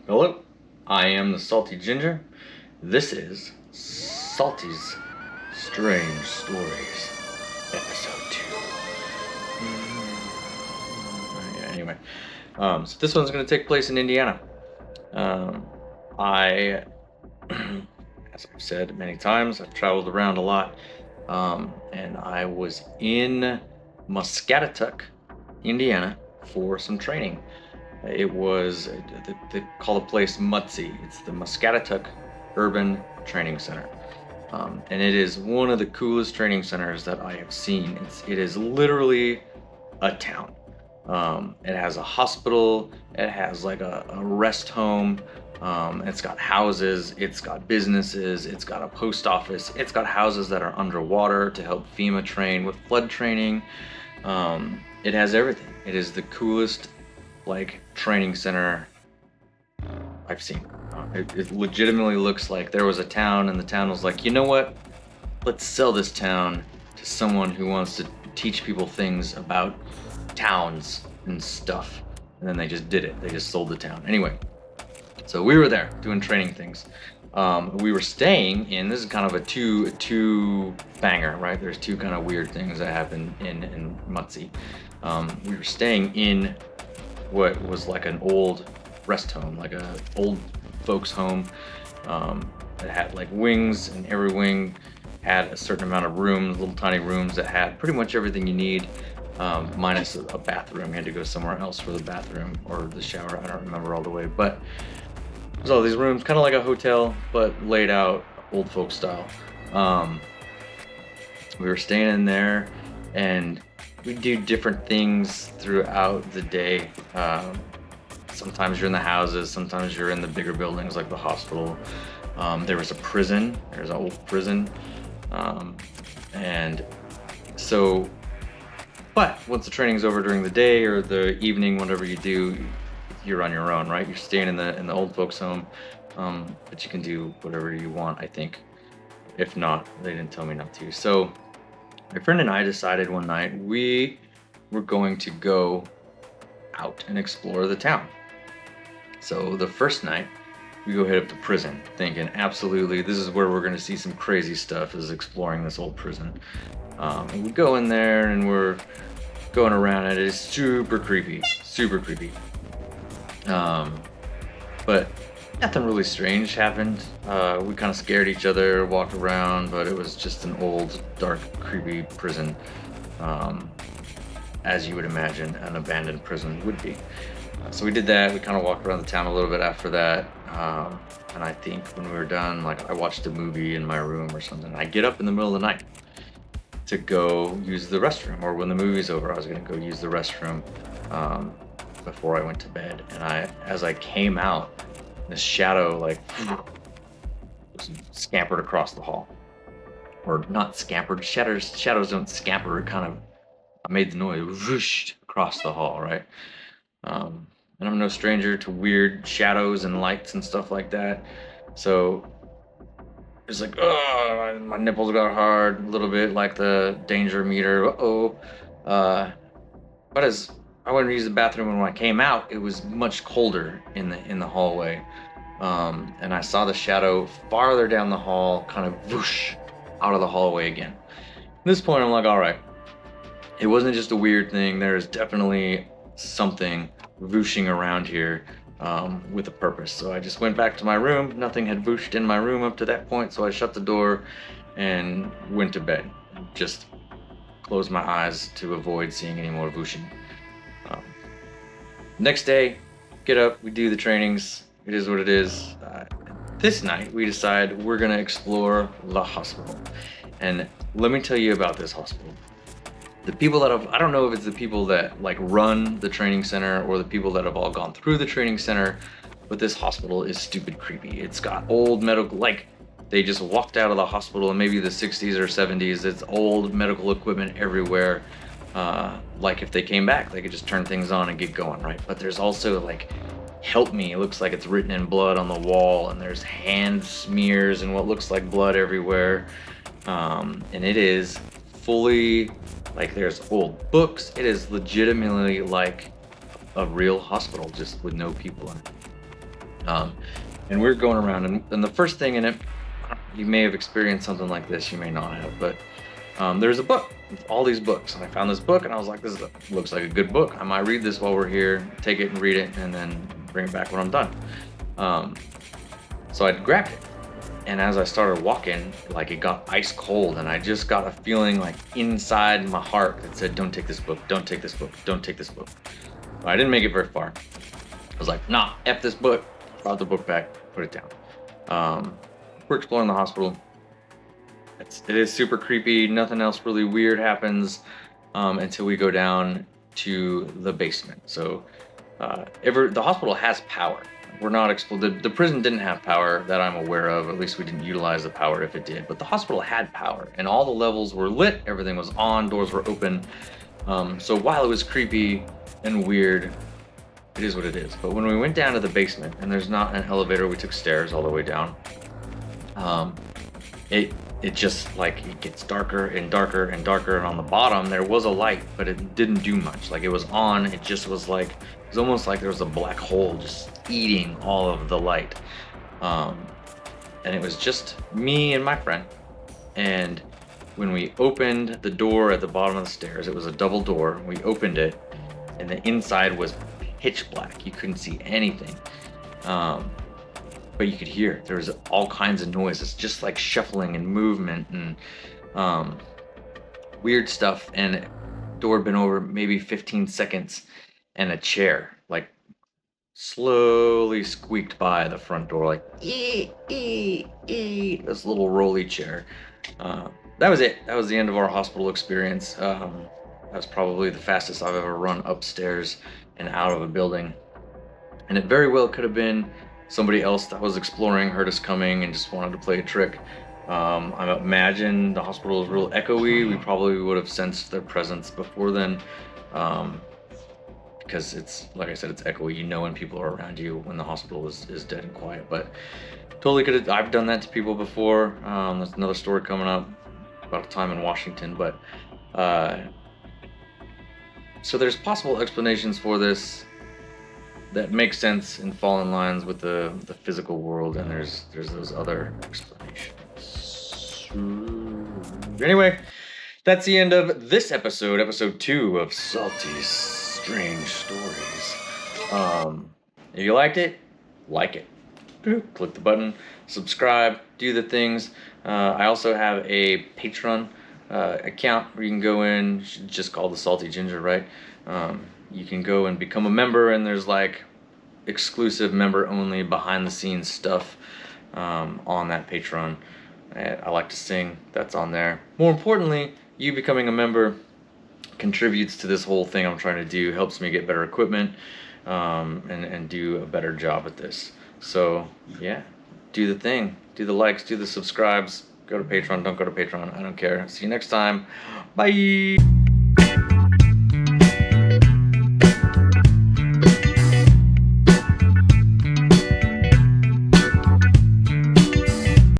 Hello, I am the Salty Ginger. This is Salty's Strange Stories, Episode 2. Yeah, anyway, so this one's going to take place in Indiana. I, as I've said many times, I've traveled around a lot, and I was in Muscatatuck, Indiana, for some training. It was, they call the place MUTSI. It's the Muscatatuck Urban Training Center. And it is one of the coolest training centers that I have seen. It is literally a town. It has a hospital, it has like a rest home, it's got houses, it's got businesses, it's got a post office, it's got houses that are underwater to help FEMA train with flood training. It has everything. It is the coolest training center I've seen. It legitimately looks like there was a town and the town was like, you know what? Let's sell this town to someone who wants to teach people things about towns and stuff. And then they just did it. They just sold the town. Anyway, so we were there doing training things. We were staying in, this is kind of a two banger, right? There's two kind of weird things that happen in MUTSI. We were staying in what was like an old rest home, like a old folks home. It had like wings, and every wing had a certain amount of rooms, little tiny rooms that had pretty much everything you need, minus a bathroom. You had to go somewhere else for the bathroom or the shower. I don't remember all the way, but there's all these rooms, kind of like a hotel, but laid out old folk style. We were staying in there, and we do different things throughout the day. Sometimes you're in the houses, sometimes you're in the bigger buildings like the hospital. There was a prison, there's an old prison. And so, but once the training's over during the day or the evening, whatever you do, you're on your own, right? You're staying in the old folks home, but you can do whatever you want, I think. If not, they didn't tell me not to. So my friend and I decided one night we were going to go out and explore the town. So the first night, we go hit up the prison, thinking absolutely this is where we're going to see some crazy stuff, is exploring this old prison. And we go in there and we're going around, and it is super creepy, super creepy. But nothing really strange happened. We kind of scared each other, walked around, but it was just an old, dark, creepy prison, as you would imagine an abandoned prison would be. So we did that. We kind of walked around the town a little bit after that. And I think when we were done, like I watched a movie in my room or something. I get up in the middle of the night to go use the restroom, or when the movie's over, I was going to go use the restroom before I went to bed. And as I came out, this shadow scampered across the hall. Or not scampered. Shadows don't scamper. It kind of, I made the noise, whooshed across the hall, right? And I'm no stranger to weird shadows and lights and stuff like that. So it's like, oh, my nipples got hard a little bit, like the danger meter. But as I went to use the bathroom, and when I came out, it was much colder in the hallway. And I saw the shadow farther down the hall, kind of whoosh out of the hallway again. At this point, I'm like, all right, it wasn't just a weird thing. There's definitely something whooshing around here with a purpose. So I just went back to my room. Nothing had whooshed in my room up to that point, so I shut the door and went to bed. Just closed my eyes to avoid seeing any more whooshing. Next day, get up, we do the trainings. It is what it is. This night, we decide we're gonna explore the hospital. And let me tell you about this hospital. The people that I don't know if it's the people that run the training center or the people that have all gone through the training center, but this hospital is stupid creepy. It's got old medical, they just walked out of the hospital in maybe the 60s or 70s. It's old medical equipment everywhere. If they came back, they could just turn things on and get going, right? But there's also help me. It looks like it's written in blood on the wall, and there's hand smears and what looks like blood everywhere. And it is fully, there's old books. It is legitimately like a real hospital, just with no people in it. And we're going around, and the first thing in it, you may have experienced something like this, you may not have, but there's a book with all these books, and I found this book, and I was like, looks like a good book. I might read this while we're here, take it and read it, and then bring it back when I'm done. So I grabbed it, and as I started walking, like, it got ice cold, and I just got a feeling like inside my heart that said, don't take this book, don't take this book, don't take this book. But I didn't make it very far. I was like, nah, F this book. Brought the book back, put it down. We're exploring the hospital. It is super creepy. Nothing else really weird happens until we go down to the basement. So the hospital has power. We're not the prison didn't have power that I'm aware of. At least we didn't utilize the power if it did. But the hospital had power, and all the levels were lit. Everything was on. Doors were open. So while it was creepy and weird, it is what it is. But when we went down to the basement, and there's not an elevator, we took stairs all the way down. It just, like, it gets darker and darker and darker, and on the bottom there was a light, but it didn't do much. Like, it was on, it just was like, it was almost like there was a black hole just eating all of the light. And it was just me and my friend. And when we opened the door at the bottom of the stairs, it was a double door. We opened it, and the inside was pitch black. You couldn't see anything, but you could hear there was all kinds of noises, just like shuffling and movement and weird stuff. And door had been over maybe 15 seconds, and a chair like slowly squeaked by the front door, like this little rolly chair. That was it. That was the end of our hospital experience. That was probably the fastest I've ever run upstairs and out of a building, and it very well could have been somebody else that was exploring, heard us coming, and just wanted to play a trick. I imagine the hospital is real echoey. We probably would have sensed their presence before then, because it's, like I said, it's echoey. You know when people are around you when the hospital is dead and quiet. But totally could have. I've done that to people before. There's another story coming up about a time in Washington, but so there's possible explanations for this that make sense and fall in lines with the physical world, and there's those other explanations. Anyway, that's the end of this episode 2 of Salty's Strange Stories. If you liked it, like it. Click the button, subscribe, do the things. I also have a Patreon account where you can go in, just called the Salty Ginger, right? You can go and become a member, and there's like exclusive member only behind the scenes stuff on that Patreon. I like to sing, that's on there. More importantly, you becoming a member contributes to this whole thing I'm trying to do, helps me get better equipment and do a better job at this. So yeah, do the thing, do the likes, do the subscribes, go to Patreon, don't go to Patreon, I don't care. See you next time, bye.